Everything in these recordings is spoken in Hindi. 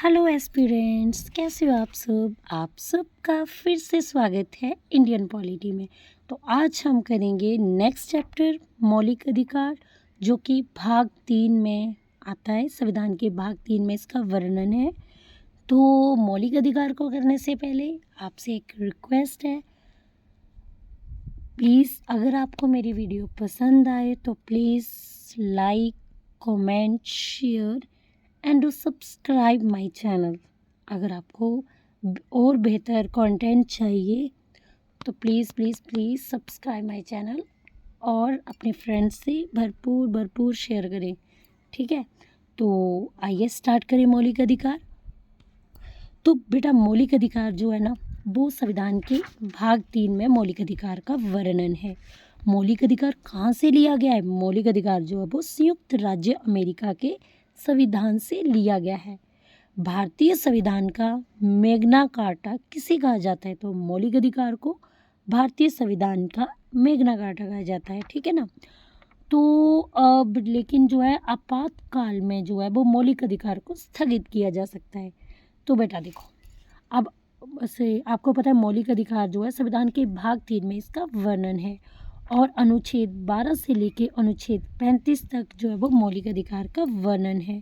हेलो एस्पिरेंट्स, कैसे हो आप सबका फिर से स्वागत है इंडियन पॉलिटी में। तो आज हम करेंगे नेक्स्ट चैप्टर मौलिक अधिकार, जो कि भाग 3 में आता है। संविधान के भाग 3 में इसका वर्णन है। तो मौलिक अधिकार को करने से पहले आपसे एक रिक्वेस्ट है, प्लीज़ अगर आपको मेरी वीडियो पसंद आए तो please like, comment, share and do subscribe my channel. अगर आपको और बेहतर कंटेंट चाहिए तो please please please subscribe my channel और अपने फ्रेंड्स से भरपूर शेयर करें, ठीक है। तो आइए स्टार्ट करें मौलिक अधिकार। तो बेटा मौलिक अधिकार जो है ना, वो संविधान के भाग 3 में मौलिक अधिकार का वर्णन है। मौलिक अधिकार कहाँ से लिया गया है? मौलिक अधिकार जो है वो संयुक्त राज्य अमेरिका के संविधान से लिया गया है। भारतीय संविधान का मैग्ना कार्टा किसे कहा जाता है? तो मौलिक अधिकार को भारतीय संविधान का मैग्ना कार्टा कहा जाता है, ठीक है ना। तो अब लेकिन जो है आपातकाल में जो है वो मौलिक अधिकार को स्थगित किया जा सकता है। तो बेटा देखो, अब से आपको पता है मौलिक अधिकार जो है संविधान के भाग 3 में इसका वर्णन है और अनुच्छेद 12 से लेके अनुच्छेद 35 तक जो है वो मौलिक अधिकार का वर्णन है।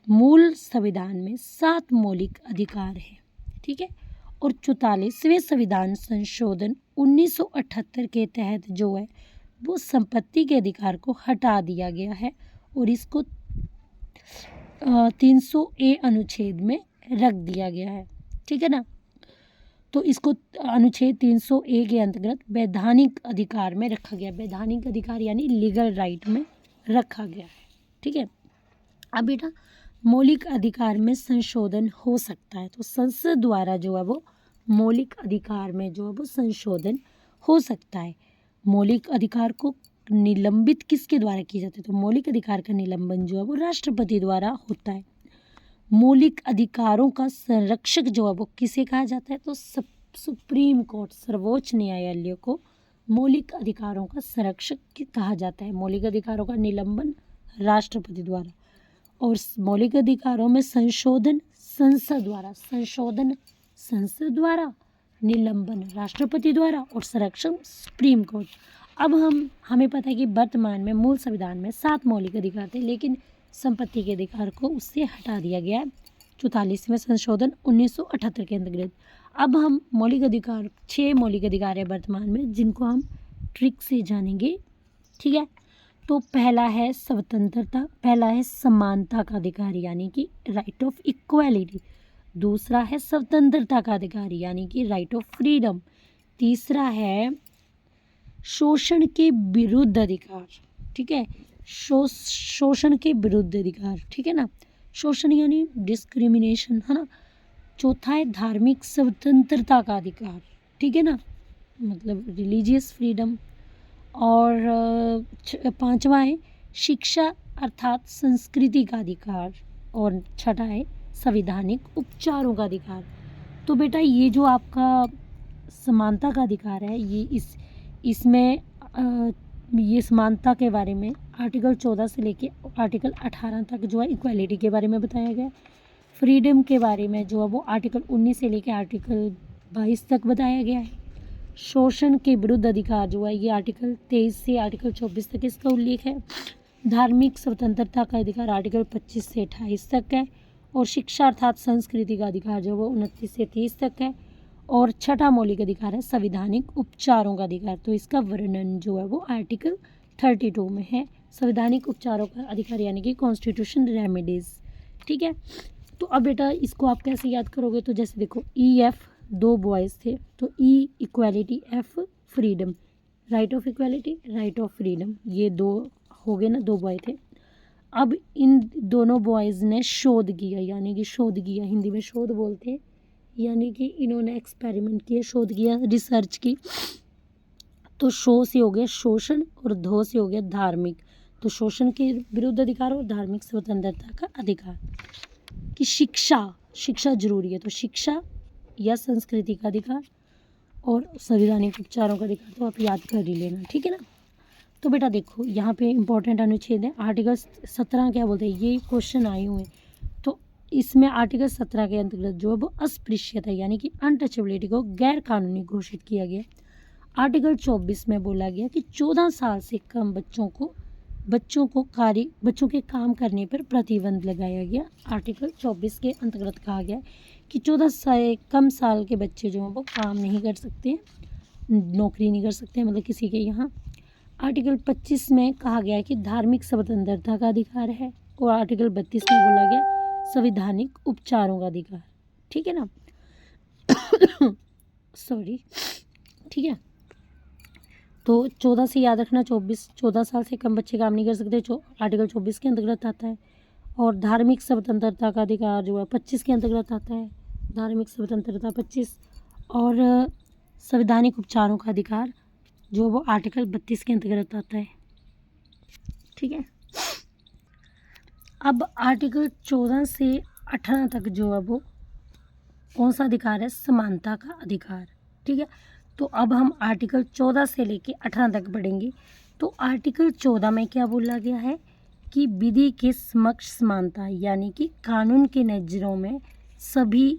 मूल संविधान में 7 मौलिक अधिकार हैं, ठीक है। और 44वें संविधान संशोधन 1978 के तहत जो है वो संपत्ति के अधिकार को हटा दिया गया है और इसको 300A अनुच्छेद में रख दिया गया है, ठीक है ना। तो इसको अनुच्छेद 300A के अंतर्गत वैधानिक अधिकार में रखा गया। वैधानिक अधिकार यानी लीगल राइट में रखा गया है, ठीक है। अब बेटा मौलिक अधिकार में संशोधन हो सकता है, तो संसद द्वारा जो है वो मौलिक अधिकार में जो है वो संशोधन हो सकता है। मौलिक अधिकार को निलंबित किसके द्वारा किया जाता है? तो मौलिक अधिकार का निलंबन जो है वो राष्ट्रपति द्वारा होता है। मौलिक अधिकारों का संरक्षक जो है वो किसे कहा जाता है? तो सुप्रीम कोर्ट, सर्वोच्च न्यायालय को मौलिक अधिकारों का संरक्षक कहा जाता है। मौलिक अधिकारों का निलंबन राष्ट्रपति द्वारा और मौलिक अधिकारों में संशोधन संसद द्वारा, संसद द्वारा, निलंबन राष्ट्रपति द्वारा और संरक्षण सुप्रीम कोर्ट। अब हमें पता है कि वर्तमान में मूल संविधान में 7 मौलिक अधिकार थे, लेकिन संपत्ति के अधिकार को उससे हटा दिया गया है 44वें संशोधन 1978 के अंतर्गत। अब हम मौलिक अधिकार 6 मौलिक अधिकार है वर्तमान में, जिनको हम ट्रिक से जानेंगे, ठीक है। तो पहला है स्वतंत्रता, पहला है समानता का अधिकार यानी कि राइट ऑफ इक्वालिटी। दूसरा है स्वतंत्रता का अधिकार यानी कि राइट ऑफ फ्रीडम। तीसरा है शोषण के विरुद्ध अधिकार, ठीक है। शोषण के विरुद्ध अधिकार, ठीक है ना। शोषण यानी डिस्क्रिमिनेशन, है ना। चौथा है धार्मिक स्वतंत्रता का अधिकार, ठीक है ना, मतलब रिलीजियस फ्रीडम। और 5वां है शिक्षा अर्थात संस्कृति का अधिकार। और 6ठा है संवैधानिक उपचारों का अधिकार। तो बेटा ये जो आपका समानता का अधिकार है, ये इसमें ये समानता के बारे में आर्टिकल 14 से लेके आर्टिकल 18 तक जो है इक्वालिटी के बारे में बताया गया। फ्रीडम के बारे में जो है वो आर्टिकल 19 से लेके आर्टिकल 22 तक बताया गया है। शोषण के विरुद्ध अधिकार जो है ये आर्टिकल 23 से आर्टिकल 24 तक इसका उल्लेख है। धार्मिक स्वतंत्रता का अधिकार आर्टिकल 25 से 28 तक है। और शिक्षा अर्थात संस्कृति का अधिकार जो है वो 29 से 30 तक है। और 6ठा मौलिक अधिकार है संवैधानिक उपचारों का अधिकार। तो इसका वर्णन जो है वो आर्टिकल 32 में है। संवैधानिक उपचारों का अधिकार यानी कि कॉन्स्टिट्यूशन रेमेडीज, ठीक है। तो अब बेटा इसको आप कैसे याद करोगे? तो जैसे देखो EF 2 बॉयज़ थे, तो E equality, F freedom, right of equality, right of freedom, ये 2 हो गए ना, 2 बॉय थे। अब इन दोनों बॉयज़ ने शोध किया, यानी कि शोध किया, हिंदी में शोध बोलते हैं, यानी कि इन्होंने एक्सपेरिमेंट किया, शोध किया, रिसर्च की। तो शो से हो गया शोषण और धो से हो गया धार्मिक। तो शोषण के विरुद्ध अधिकार और धार्मिक स्वतंत्रता का अधिकार। कि शिक्षा जरूरी है, तो शिक्षा या संस्कृति का अधिकार और संवैधानिक उपचारों का अधिकार तो आप याद कर ही लेना, ठीक है ना। तो बेटा देखो यहाँ पे इम्पोर्टेंट अनुच्छेद है आर्टिकल 17 क्या बोलते हैं, ये क्वेश्चन आए हुए हैं। तो इसमें आर्टिकल 17 के अंतर्गत जो है वो अस्पृश्यता यानी कि अनटचेबिलिटी को गैर कानूनी घोषित किया गया। आर्टिकल 24 में बोला गया कि 14 साल से कम बच्चों के काम करने पर प्रतिबंध लगाया गया। आर्टिकल 24 के अंतर्गत कहा गया कि 14 से कम साल के बच्चे जो हैं वो काम नहीं कर सकते, नौकरी नहीं कर सकते, मतलब किसी के यहाँ। आर्टिकल 25 में कहा गया है कि धार्मिक स्वतंत्रता का अधिकार है, और आर्टिकल 32 में बोला गया संवैधानिक उपचारों का अधिकार। ठीक है ना, सॉरी, ठीक है। तो 14 से याद रखना, 14 साल से कम बच्चे काम नहीं कर सकते, आर्टिकल 24 के अंतर्गत आता है। और धार्मिक स्वतंत्रता का अधिकार जो है 25 के अंतर्गत आता है, धार्मिक स्वतंत्रता 25। और संवैधानिक उपचारों का अधिकार जो वो आर्टिकल 32 के अंतर्गत आता है। ठीक है, अब आर्टिकल 14 से 18 तक जो है वो कौन सा अधिकार है? समानता का अधिकार। ठीक है, तो अब हम आर्टिकल 14 से लेके 18 तक पढ़ेंगे। तो आर्टिकल 14 में क्या बोला गया है कि विधि के समक्ष समानता, यानी कि कानून के नज़रों में सभी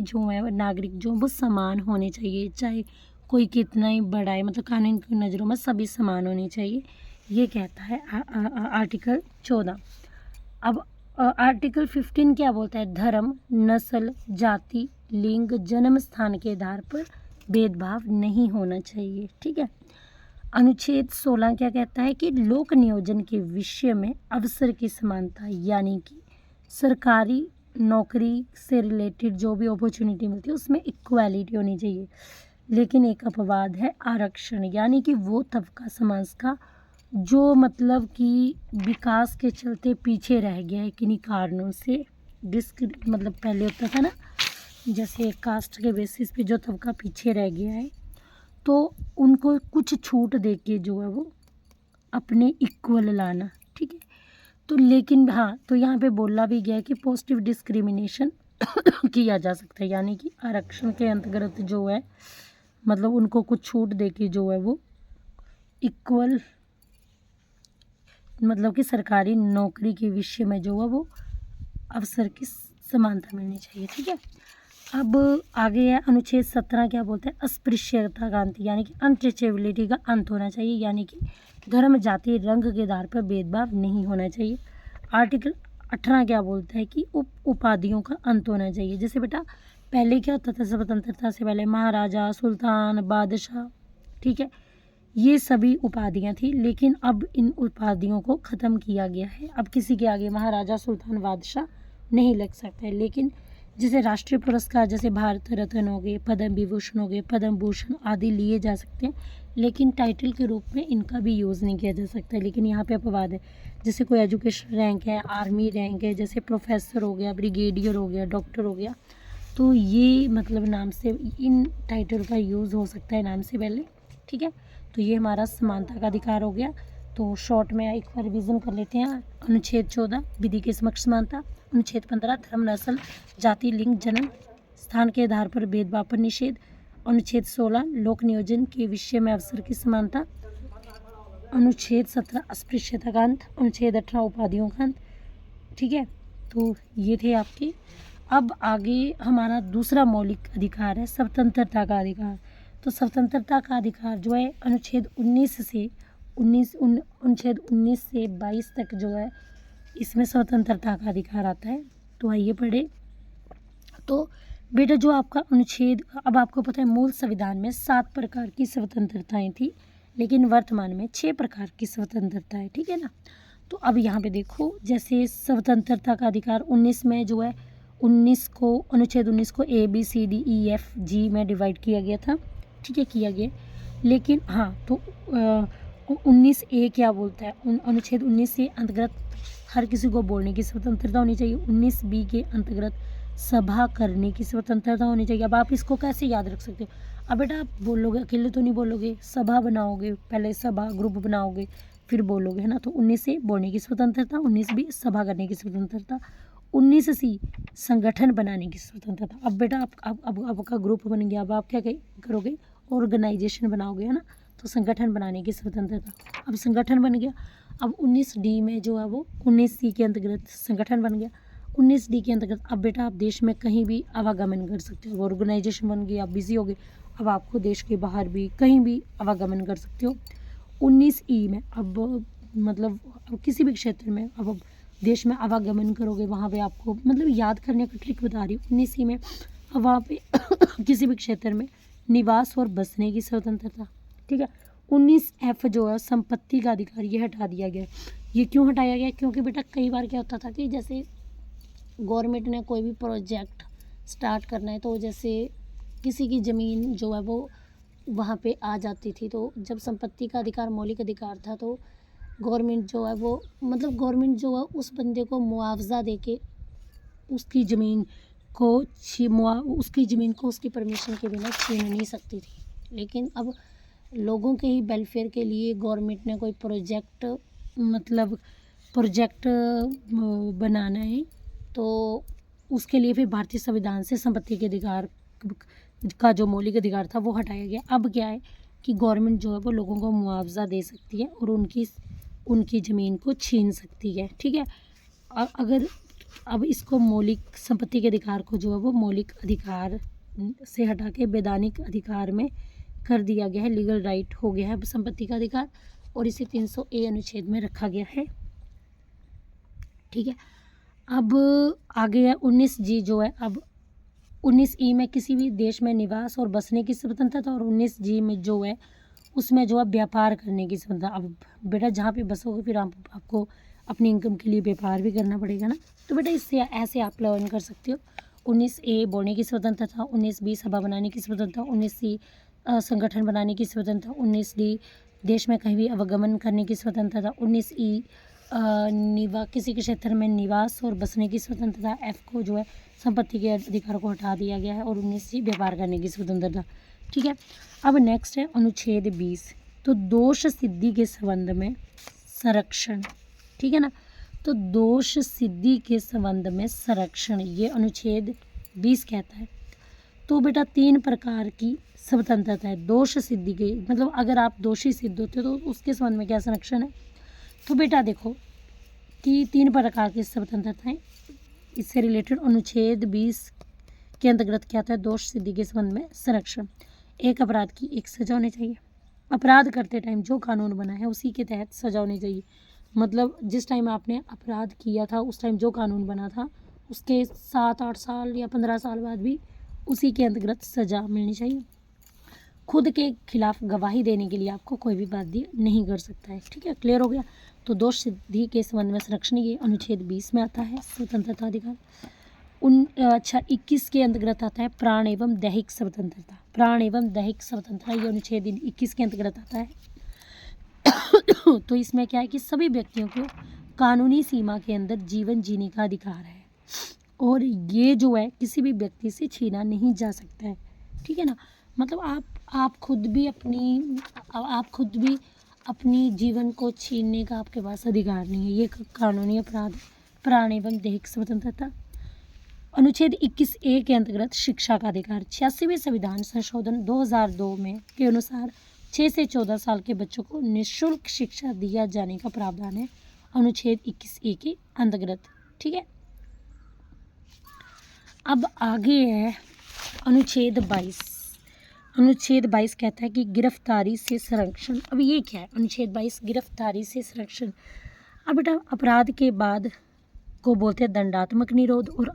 जो है नागरिक जो वो समान होने चाहिए, चाहे कोई कितना ही बड़ा है, मतलब कानून की नज़रों में सभी समान होने चाहिए, ये कहता है आर्टिकल 14। अब आर्टिकल 15 क्या बोलता है? धर्म, नस्ल, जाति, लिंग, जन्म स्थान के आधार पर भेदभाव नहीं होना चाहिए। ठीक है, अनुच्छेद 16 क्या कहता है कि लोक नियोजन के विषय में अवसर की समानता, यानी कि सरकारी नौकरी से रिलेटेड जो भी अपॉर्चुनिटी मिलती है उसमें इक्वालिटी होनी चाहिए। लेकिन एक अपवाद है आरक्षण, यानी कि वो तबका समाज का जो मतलब कि विकास के चलते पीछे रह गया है किन्हीं कारणों से, मतलब पहले होता था ना, जैसे कास्ट के बेसिस पे जो तबका पीछे रह गया है, तो उनको कुछ छूट दे के जो है वो अपने इक्वल लाना। ठीक है, तो लेकिन हाँ, तो यहाँ पे बोला भी गया है कि पॉजिटिव डिस्क्रिमिनेशन किया जा सकता है, यानी कि आरक्षण के अंतर्गत जो है मतलब उनको कुछ छूट दे के जो है वो इक्वल, मतलब कि सरकारी नौकरी के विषय में जो है वो अवसर की समानता मिलनी चाहिए। ठीक है, अब आगे है अनुच्छेद 17 क्या बोलते हैं? अस्पृश्यता का अंत, यानी कि अनटचेबिलिटी का अंत होना चाहिए, यानी कि धर्म, जाति, रंग के आधार पर भेदभाव नहीं होना चाहिए। आर्टिकल 18 क्या बोलता है कि उपाधियों का अंत होना चाहिए। जैसे बेटा पहले क्या होता था, स्वतंत्रता से पहले महाराजा, सुल्तान, बादशाह, ठीक है, ये सभी उपाधियां थी, लेकिन अब इन उपाधियों को ख़त्म किया गया है। अब किसी के आगे महाराजा, सुल्तान, बादशाह नहीं लग सकता है। लेकिन जैसे राष्ट्रीय पुरस्कार, जैसे भारत रत्न हो गए, पद्म विभूषण हो गए, पद्म भूषण आदि लिए जा सकते हैं, लेकिन टाइटल के रूप में इनका भी यूज़ नहीं किया जा सकता। लेकिन यहाँ पे अपवाद है, जैसे कोई एजुकेशन रैंक है, आर्मी रैंक है, जैसे प्रोफेसर हो गया, ब्रिगेडियर हो गया, डॉक्टर हो गया, तो ये मतलब नाम से इन टाइटल का यूज़ हो सकता है नाम से पहले। ठीक है, तो ये हमारा समानता का अधिकार हो गया। तो शॉर्ट में एक बार रिविज़न कर लेते हैं। अनुच्छेद 14 विधि के समक्ष समानता, अनुच्छेद 15 धर्म, नस्ल, जाति, लिंग, जन्म स्थान के आधार पर भेदभाव पर निषेध, अनुच्छेद 16 लोक नियोजन के विषय में अवसर की समानता, अनुच्छेद 17 अस्पृश्यता का अंत, अनुच्छेद 18 उपाधियों का अंत। ठीक है, तो ये थे आपके। अब आगे हमारा दूसरा मौलिक अधिकार है स्वतंत्रता का अधिकार। तो स्वतंत्रता का अधिकार जो है अनुच्छेद 19 से 22 तक जो है इसमें स्वतंत्रता का अधिकार आता है। तो आइए पढ़े। तो बेटा जो आपका अनुच्छेद, अब आपको पता है मूल संविधान में 7 प्रकार की स्वतंत्रताएं थी, लेकिन वर्तमान में 6 प्रकार की स्वतंत्रता है। ठीक है ना, तो अब यहाँ पे देखो, जैसे स्वतंत्रता का अधिकार 19 में जो है अनुच्छेद 19 को ABCDEFG में डिवाइड किया गया था। ठीक है, किया गया, लेकिन हाँ, तो 19A क्या बोलता है? अनुच्छेद 19 से अंतर्गत हर किसी को बोलने की स्वतंत्रता होनी चाहिए। 19B के अंतर्गत सभा करने की स्वतंत्रता होनी चाहिए। अब आप इसको कैसे याद रख सकते हो? अब बेटा आप बोलोगे, अकेले तो नहीं बोलोगे, सभा बनाओगे, पहले सभा ग्रुप बनाओगे फिर बोलोगे, है ना। तो 19A बोलने की स्वतंत्रता, 19B सभा करने की स्वतंत्रता, 19C संगठन बनाने की स्वतंत्रता। अब बेटा अब आपका ग्रुप बन गया, अब आप क्या करोगे? ऑर्गेनाइजेशन बनाओगे, है ना, तो संगठन बनाने की स्वतंत्रता। अब संगठन बन गया। अब 19D में जो है वो 19C के अंतर्गत संगठन बन गया। 19D के अंतर्गत अब बेटा आप देश में कहीं भी आवागमन कर सकते हो। ऑर्गेनाइजेशन बन गई, आप बिजी हो गए, अब आपको देश के बाहर भी कहीं भी आवागमन कर सकते हो। 19E में अब मतलब अब किसी भी क्षेत्र में अब देश में आवागमन करोगे, वहाँ पे आपको मतलब याद करने का ट्रिक बता रही हूँ। 19E में अब वहाँ पे किसी भी क्षेत्र में निवास और बसने की स्वतंत्रता, ठीक है। 19F जो है संपत्ति का अधिकार, ये हटा दिया गया। ये क्यों हटाया गया? क्योंकि बेटा कई बार क्या होता था कि जैसे गवर्नमेंट ने कोई भी प्रोजेक्ट स्टार्ट करना है तो जैसे किसी की ज़मीन जो है वो वहाँ पे आ जाती थी, तो जब संपत्ति का अधिकार मौलिक अधिकार था तो गवर्नमेंट जो है वो मतलब गवर्नमेंट जो है उस बंदे को मुआवजा दे के उसकी ज़मीन को उसकी ज़मीन को उसकी परमिशन के बिना छीन नहीं सकती थी। लेकिन अब लोगों के ही वेलफेयर के लिए गवर्नमेंट ने कोई प्रोजेक्ट मतलब प्रोजेक्ट बनाना है, तो उसके लिए फिर भारतीय संविधान से संपत्ति के अधिकार का जो मौलिक अधिकार था वो हटाया गया। अब क्या है कि गवर्नमेंट जो है वो लोगों को मुआवजा दे सकती है और उनकी ज़मीन को छीन सकती है, ठीक है। अगर अब इसको मौलिक संपत्ति के अधिकार को जो है वो मौलिक अधिकार से हटा के वैधानिक अधिकार में कर दिया गया है। लीगल राइट हो गया है संपत्ति का अधिकार और इसे 300A अनुच्छेद में रखा गया है, ठीक है। अब आगे है 19G जो है। अब 19E में किसी भी देश में निवास और बसने की स्वतंत्रता और 19G में जो है उसमें जो है व्यापार करने की स्वतंत्रता। अब बेटा जहाँ पे बसोगे फिर आपको अपनी इनकम के लिए व्यापार भी करना पड़ेगा ना, तो बेटा इससे ऐसे आप लर्न कर सकते हो। 19A बोलने की स्वतंत्रता, 19B सभा बनाने की स्वतंत्रता, 19C संगठन बनाने की स्वतंत्रता, 19D देश में कहीं भी आवागमन करने की स्वतंत्रता, 19E किसी के क्षेत्र में निवास और बसने की स्वतंत्रता। F को जो है संपत्ति के अधिकार को हटा दिया गया है और 19C व्यापार करने की स्वतंत्रता, ठीक है। अब नेक्स्ट है अनुच्छेद 20, तो दोष सिद्धि के संबंध में संरक्षण, ठीक है ना। तो दोष सिद्धि के संबंध में संरक्षण ये अनुच्छेद 20 कहता है। तो बेटा 3 प्रकार की स्वतंत्रता है दोष सिद्धि के, मतलब अगर आप दोषी सिद्ध होते हो तो उसके संबंध में क्या संरक्षण है। तो बेटा देखो कि 3 प्रकार की स्वतंत्रताएं इससे रिलेटेड अनुच्छेद 20 के अंतर्गत क्या आता है, दोष सिद्धि के संबंध में संरक्षण। एक अपराध की एक सजा होनी चाहिए। अपराध करते टाइम जो कानून बना है उसी के तहत सजा होनी चाहिए। मतलब जिस टाइम आपने अपराध किया था उस टाइम जो कानून बना था उसके 7-8 साल या 15 साल बाद भी उसी के अंतर्गत सजा मिलनी चाहिए। खुद के खिलाफ गवाही देने के लिए आपको कोई भी बाध्य नहीं कर सकता है, ठीक है। क्लियर हो गया। तो दोष सिद्धि के संबंध में संरक्षण ये अनुच्छेद 20 में आता है स्वतंत्रता अधिकार। 21 के अंतर्गत आता है प्राण एवं दैहिक स्वतंत्रता। प्राण एवं दैहिक स्वतंत्रता ये अनुच्छेद 21 के अंतर्गत आता है। तो इसमें क्या है कि सभी व्यक्तियों को कानूनी सीमा के अंदर जीवन जीने का अधिकार है और ये जो है किसी भी व्यक्ति से छीना नहीं जा सकता है, ठीक है ना। मतलब आप खुद भी अपनी जीवन को छीनने का आपके पास अधिकार नहीं है, ये कानूनी अपराध है। प्राण एवं दैहिक स्वतंत्रता। अनुच्छेद 21A के अंतर्गत शिक्षा का अधिकार। 86वें संविधान संशोधन 2002 में के अनुसार 6 से 14 साल के बच्चों को निःशुल्क शिक्षा दिया जाने का प्रावधान है अनुच्छेद 21A के अंतर्गत, ठीक है। अब आगे है अनुच्छेद 22। अनुच्छेद 22 कहता है कि गिरफ्तारी से संरक्षण। अब ये क्या है अनुच्छेद 22 गिरफ्तारी से संरक्षण। अब बेटा अपराध के बाद को बोलते हैं दंडात्मक निरोध और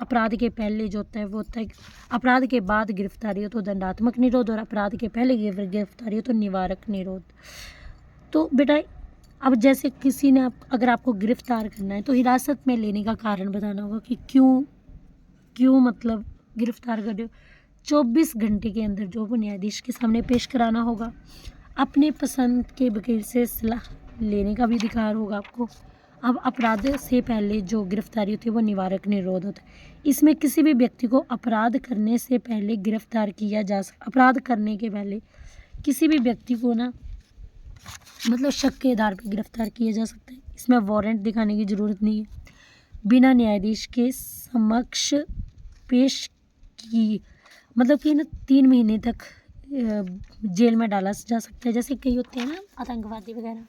अपराध के पहले जो होता है वो होता है अपराध के बाद गिरफ्तारी हो तो दंडात्मक निरोध और अपराध के पहले गिरफ्तारी हो तो निवारक निरोध। तो बेटा अब जैसे किसी ने अगर आपको गिरफ्तार करना है तो हिरासत में लेने का कारण बताना होगा कि क्यों मतलब गिरफ्तार कर रहे हो। 24 घंटे के अंदर जो वो न्यायाधीश के सामने पेश कराना होगा। अपने पसंद के वकील से सलाह लेने का भी अधिकार होगा आपको। अब अपराध से पहले जो गिरफ्तारी होती है वो निवारक निरोध होता है। इसमें किसी भी व्यक्ति को अपराध करने से पहले गिरफ्तार किया जा सकता। अपराध करने के पहले किसी भी व्यक्ति को ना मतलब शक के आधार पर गिरफ्तार किया जा सकता है। इसमें वारंट दिखाने की ज़रूरत नहीं है। बिना न्यायाधीश के समक्ष पेश की मतलब कि ना 3 महीने तक जेल में डाला जा सकता है। जैसे कई होते हैं ना आतंकवादी वगैरह,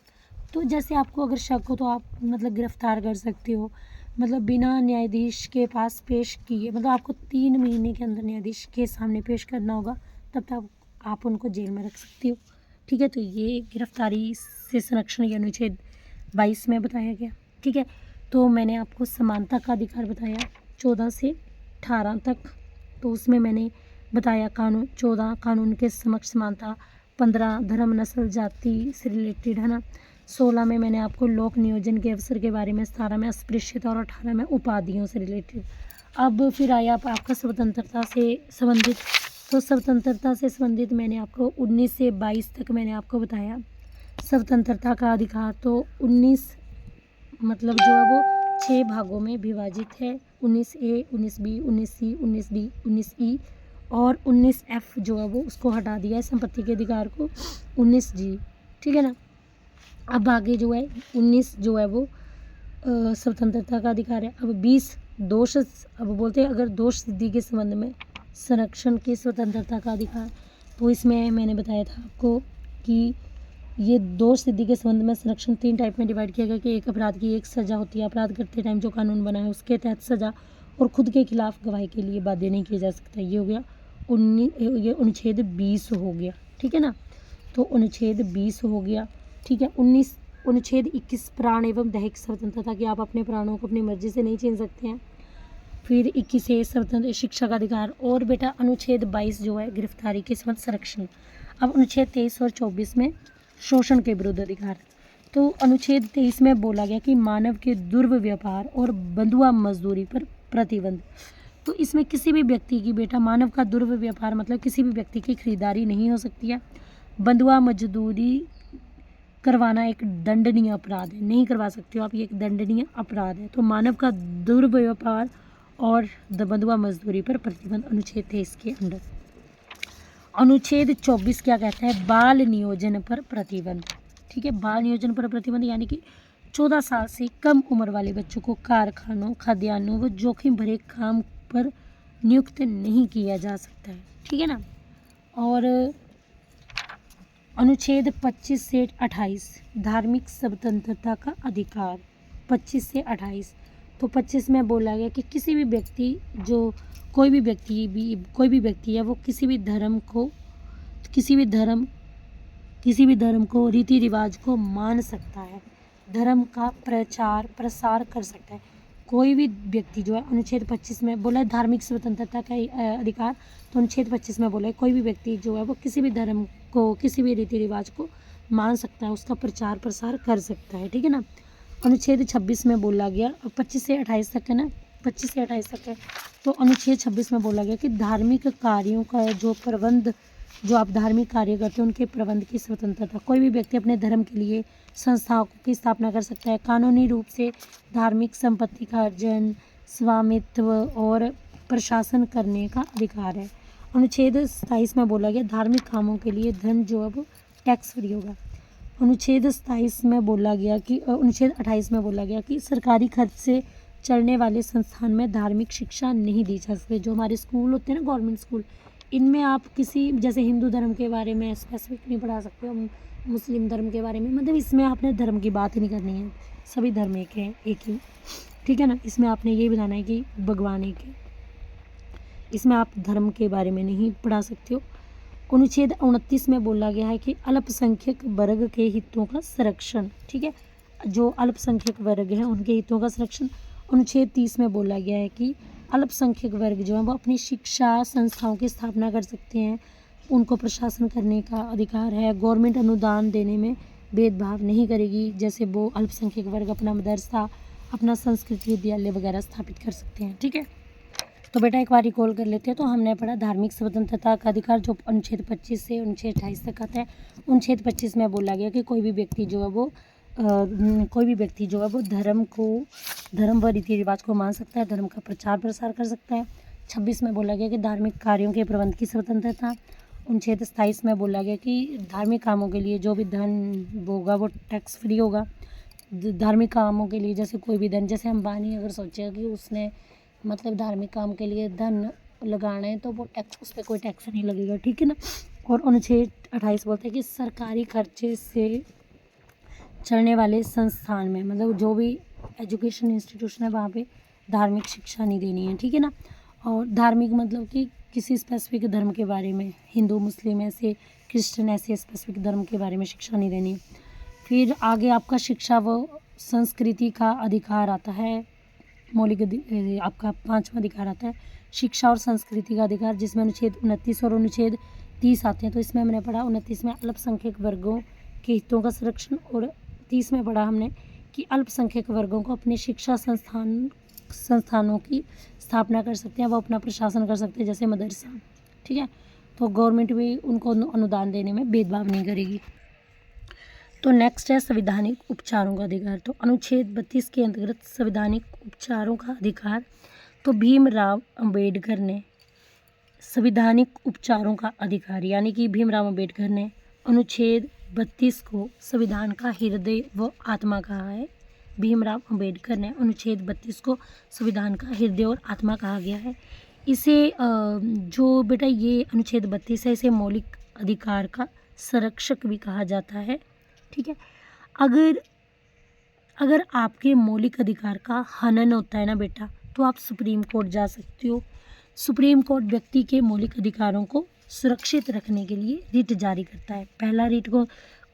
तो जैसे आपको अगर शक हो तो आप मतलब गिरफ्तार कर सकते हो। मतलब बिना न्यायाधीश के पास पेश किए, मतलब आपको 3 महीने के अंदर न्यायाधीश के सामने पेश करना होगा, तब तक आप उनको जेल में रख सकती हो। ठीक है, तो ये गिरफ्तारी से संरक्षण या अनुच्छेद 22 में बताया गया। ठीक है, तो मैंने आपको समानता का अधिकार बताया 14 से 18 तक, तो उसमें मैंने बताया कानून 14 कानून के समक्ष समानता, 15 धर्म नस्ल जाति से रिलेटेड, है ना। 16 में मैंने आपको लोक नियोजन के अवसर के बारे में, 17 में अस्पृश्यता और 18 में उपाधियों से रिलेटेड। अब फिर आया आपका स्वतंत्रता से संबंधित, तो स्वतंत्रता से संबंधित मैंने आपको 19 से 22 तक मैंने आपको बताया स्वतंत्रता का अधिकार। तो 19 मतलब जो है वो 6 भागों में विभाजित है, 19A, 19B, 19C, 19D, 19E और 19F जो है वो उसको हटा दिया है संपत्ति के अधिकार को, 19G। ठीक है ना। अब आगे जो है 19 जो है वो स्वतंत्रता का अधिकार है। अब 20 दोष, अब बोलते हैं अगर दोष सिद्धि के संबंध में संरक्षण की स्वतंत्रता का अधिकार, तो इसमें मैंने बताया था आपको कि ये दोष सिद्धि के संबंध में संरक्षण 3 टाइप में डिवाइड किया गया कि एक अपराध की एक सज़ा होती है, अपराध करते टाइम जो कानून बना है उसके तहत सज़ा, और खुद के खिलाफ गवाही के लिए बाध्य नहीं किया जा सकता। ये हो गया ये अनुच्छेद 20 हो गया। ठीक है ना, तो अनुच्छेद 20 हो गया। ठीक है, अनुच्छेद 21 प्राण एवं दैहिक स्वतंत्रता कि आप अपने प्राणों को अपनी मर्जी से नहीं छीन सकते हैं। फिर 21 स्वतंत्र शिक्षा का अधिकार। और बेटा अनुच्छेद 22 जो है गिरफ्तारी के संबंध संरक्षण। अब अनुच्छेद 23 और 24 में शोषण के विरुद्ध अधिकार। तो अनुच्छेद 23 में बोला गया कि मानव के दुर्व्यवहार और बंधुआ मजदूरी पर प्रतिबंध। तो इसमें किसी भी व्यक्ति की बेटा मानव का दुर्व्यवहार मतलब किसी भी व्यक्ति की खरीदारी नहीं हो सकती है। बंधुआ मजदूरी करवाना एक दंडनीय अपराध है, नहीं करवा सकते हो आप, ये एक दंडनीय अपराध है। तो मानव का दुर्व्यवहार और बंधुआ मजदूरी पर प्रतिबंध अनुच्छेद 23 के अंडर। अनुच्छेद 24 क्या कहता है? बाल नियोजन पर प्रतिबंध। ठीक है, बाल नियोजन पर प्रतिबंध यानी कि 14 साल से कम उम्र वाले बच्चों को कारखानों, खाद्यान्नों व जोखिम भरे काम पर नियुक्त नहीं किया जा सकता है। ठीक है ना। और अनुच्छेद 25 से 28 धार्मिक स्वतंत्रता का अधिकार, 25 से 28। तो 25 में बोला गया कि किसी भी व्यक्ति कोई भी व्यक्ति है वो किसी भी धर्म को रीति रिवाज को मान सकता है, धर्म का प्रचार प्रसार कर सकता है। कोई भी व्यक्ति जो है अनुच्छेद 25 में बोला है धार्मिक स्वतंत्रता का अधिकार, तो अनुच्छेद 25 में बोला है कोई भी व्यक्ति जो है वो किसी भी धर्म को, किसी भी रीति रिवाज को मान सकता है, उसका प्रचार प्रसार कर सकता है। ठीक है ना। अनुच्छेद 26 में बोला गया, 25 से 28 तक है ना, 25 से 28 तक है। तो अनुच्छेद 26 में बोला गया कि धार्मिक कार्यों का जो आप धार्मिक कार्य करते हैं उनके प्रबंध की स्वतंत्रता। कोई भी व्यक्ति अपने धर्म के लिए संस्थाओं की स्थापना कर सकता है। कानूनी रूप से धार्मिक संपत्ति का अर्जन, स्वामित्व और प्रशासन करने का अधिकार है। अनुच्छेद 27 में बोला गया धार्मिक कामों के लिए धन जो है वो टैक्स फ्री होगा। अनुच्छेद 28 में बोला गया कि सरकारी खर्च से चलने वाले संस्थान में धार्मिक शिक्षा नहीं दी जा सकती। जो हमारे स्कूल होते हैं ना, गवर्नमेंट स्कूल, इनमें आप किसी जैसे हिंदू धर्म के बारे में स्पेसिफिक नहीं पढ़ा सकते हो, मुस्लिम धर्म के बारे में, मतलब इसमें आपने धर्म की बात ही नहीं करनी है, सभी धर्म एक ही। ठीक है ना। इसमें आपने ये बताना है कि भगवान एक है, इसमें आप धर्म के बारे में नहीं पढ़ा सकते हो। अनुच्छेद 29 में बोला गया है कि अल्पसंख्यक वर्ग के हितों का संरक्षण। ठीक है, जो अल्पसंख्यक वर्ग हैं उनके हितों का संरक्षण। अनुच्छेद 30 में बोला गया है कि अल्पसंख्यक वर्ग जो है वो अपनी शिक्षा संस्थाओं की स्थापना कर सकते हैं, उनको प्रशासन करने का अधिकार है। गवर्नमेंट अनुदान देने में भेदभाव नहीं करेगी, जैसे वो अल्पसंख्यक वर्ग अपना मदरसा, अपना संस्कृत विद्यालय वगैरह स्थापित कर सकते हैं। ठीक है, तो बेटा एक बार रिकॉल कर लेते हैं। तो हमने पढ़ा धार्मिक स्वतंत्रता का अधिकार जो अनुच्छेद 25 से अनुच्छेद 28 तक आता है। अनुच्छेद 25 में बोला गया कि कोई भी व्यक्ति जो है वो धर्म व रीति रिवाज को मान सकता है, धर्म का प्रचार प्रसार कर सकता है। 26 में बोला गया कि धार्मिक कार्यों के प्रबंध की स्वतंत्रता। अनुच्छेद 27 में बोला गया कि धार्मिक कामों के लिए जो भी धन होगा वो टैक्स फ्री होगा। धार्मिक कामों के लिए जैसे कोई भी धन, जैसे अंबानी अगर सोचेगा कि उसने मतलब धार्मिक काम के लिए धन लगाना है तो वो टैक्स, उस पर कोई टैक्स नहीं लगेगा। ठीक है ना। और अनुच्छेद 28 बोलते हैं कि सरकारी खर्चे से चलने वाले संस्थान में, मतलब जो भी एजुकेशन इंस्टीट्यूशन है वहाँ पे धार्मिक शिक्षा नहीं देनी है, ठीक है ना। और धार्मिक मतलब कि किसी स्पेसिफिक धर्म के बारे में, हिंदू मुस्लिम ऐसे क्रिश्चियन ऐसे स्पेसिफिक धर्म के बारे में शिक्षा नहीं देनी है। फिर आगे आपका शिक्षा व संस्कृति का अधिकार आता है, मौलिक आपका 5वां अधिकार आता है शिक्षा और संस्कृति का अधिकार, जिसमें अनुच्छेद 29 और अनुच्छेद 30 आते हैं। तो इसमें हमने पढ़ा 29 में अल्पसंख्यक वर्गों के हितों का संरक्षण, और 30 में पढ़ा हमने कि अल्पसंख्यक वर्गों को अपने शिक्षा संस्थानों की स्थापना कर सकते हैं, वो अपना प्रशासन कर सकते हैं, जैसे मदरसा, ठीक है। तो गवर्नमेंट भी उनको अनुदान देने में भेदभाव नहीं करेगी। तो नेक्स्ट है संवैधानिक उपचारों का अधिकार। तो अनुच्छेद 32 के अंतर्गत संवैधानिक उपचारों का अधिकार, तो भीमराव अंबेडकर ने संवैधानिक उपचारों का अधिकार यानी कि भीमराव अंबेडकर ने अनुच्छेद 32 को संविधान का हृदय व आत्मा कहा है। भीमराव अंबेडकर ने अनुच्छेद 32 को संविधान का हृदय और आत्मा कहा गया है। इसे जो बेटा ये अनुच्छेद 32 है, इसे मौलिक अधिकार का संरक्षक भी कहा जाता है, ठीक है। अगर आपके मौलिक अधिकार का हनन होता है ना बेटा, तो आप सुप्रीम कोर्ट जा सकते हो। सुप्रीम कोर्ट व्यक्ति के मौलिक अधिकारों को सुरक्षित रखने के लिए रिट जारी करता है। पहला रिट को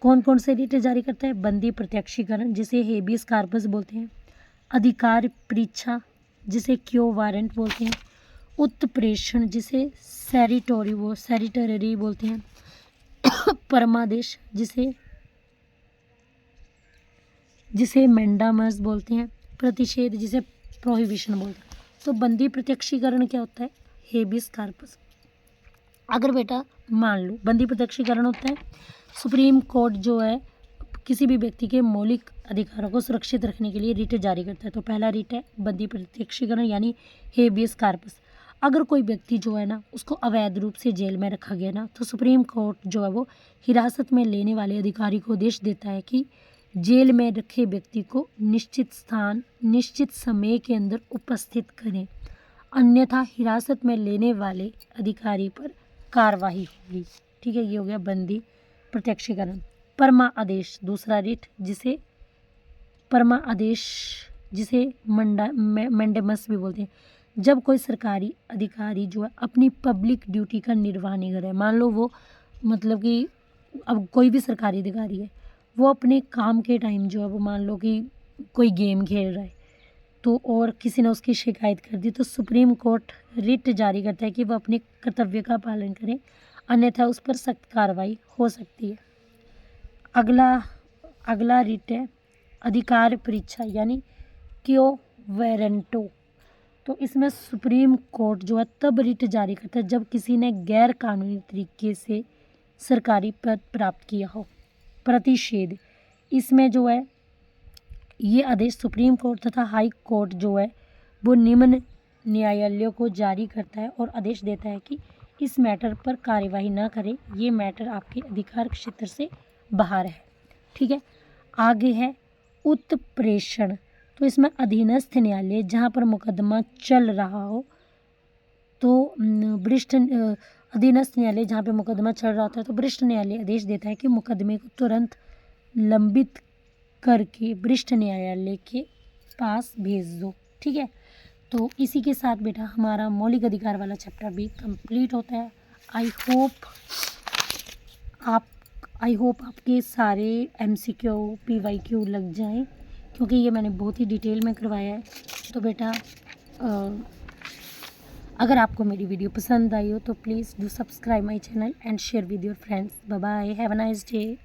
कौन कौन से रिट जारी करता है? बंदी प्रत्यक्षीकरण, जिसे हेबियस कार्पस बोलते हैं, अधिकार परीक्षा, जिसे क्यो वारंट बोलते हैं, उत्प्रेषण, जिसे सैरिटरी बोलते हैं, परमादेश, जिसे मैंडामस बोलते हैं, प्रतिषेध, जिसे प्रोहिबिशन बोलते हैं। तो बंदी प्रत्यक्षीकरण क्या होता है? Habeas corpus. अगर बेटा मान लो बंदी प्रत्यक्षीकरण होता है, सुप्रीम कोर्ट जो है किसी भी व्यक्ति के मौलिक अधिकारों को सुरक्षित रखने के लिए रिट जारी करता है। तो पहला रिट है बंदी प्रत्यक्षीकरण यानी हेबियस कार्पस। अगर कोई व्यक्ति जो है ना उसको अवैध रूप से जेल में रखा गया ना, तो सुप्रीम कोर्ट जो है वो हिरासत में लेने वाले अधिकारी को आदेश देता है कि जेल में रखे व्यक्ति को निश्चित स्थान निश्चित समय के अंदर उपस्थित करें, अन्यथा हिरासत में लेने वाले अधिकारी पर कार्रवाई होगी, ठीक है। ये हो गया बंदी प्रत्यक्षीकरण। परमा आदेश दूसरा रिट, जिसे परमा आदेश जिसे मैंडेमस भी बोलते हैं। जब कोई सरकारी अधिकारी जो है अपनी पब्लिक ड्यूटी का निर्वाह नहीं करे, मान लो वो मतलब कि अब कोई भी सरकारी अधिकारी है, वो अपने काम के टाइम जो है वो मान लो कि कोई गेम खेल रहा है तो और किसी ने उसकी शिकायत कर दी, तो सुप्रीम कोर्ट रिट जारी करता है कि वह अपने कर्तव्य का पालन करें, अन्यथा उस पर सख्त कार्रवाई हो सकती है। अगला रिट है अधिकार परीक्षा यानी क्यो वारंटो। तो इसमें सुप्रीम कोर्ट जो है तब रिट जारी करता है जब किसी ने गैर कानूनी तरीके से सरकारी पद प्राप्त किया हो। प्रतिषेध, इसमें जो है ये आदेश सुप्रीम कोर्ट तथा हाई कोर्ट जो है वो निम्न न्यायालयों को जारी करता है और आदेश देता है कि इस मैटर पर कार्यवाही न करें, ये मैटर आपके अधिकार क्षेत्र से बाहर है, ठीक है। आगे है उत्प्रेषण। तो इसमें अधीनस्थ न्यायालय जहाँ पर मुकदमा चल रहा हो, तो वरिष्ठ अधीनस्थ न्यायालय जहाँ पे मुकदमा चल रहा होता है, तो वरिष्ठ न्यायालय आदेश देता है कि मुकदमे को तुरंत लंबित करके वरिष्ठ न्यायालय के पास भेज दो, ठीक है। तो इसी के साथ बेटा हमारा मौलिक अधिकार वाला चैप्टर भी कंप्लीट होता है। आई होप आपके सारे MCQ PYQ लग जाएं, क्योंकि ये मैंने बहुत ही डिटेल में करवाया है। तो बेटा अगर आपको मेरी वीडियो पसंद आई हो तो please do subscribe my channel and share with your friends. Bye bye, have a nice day.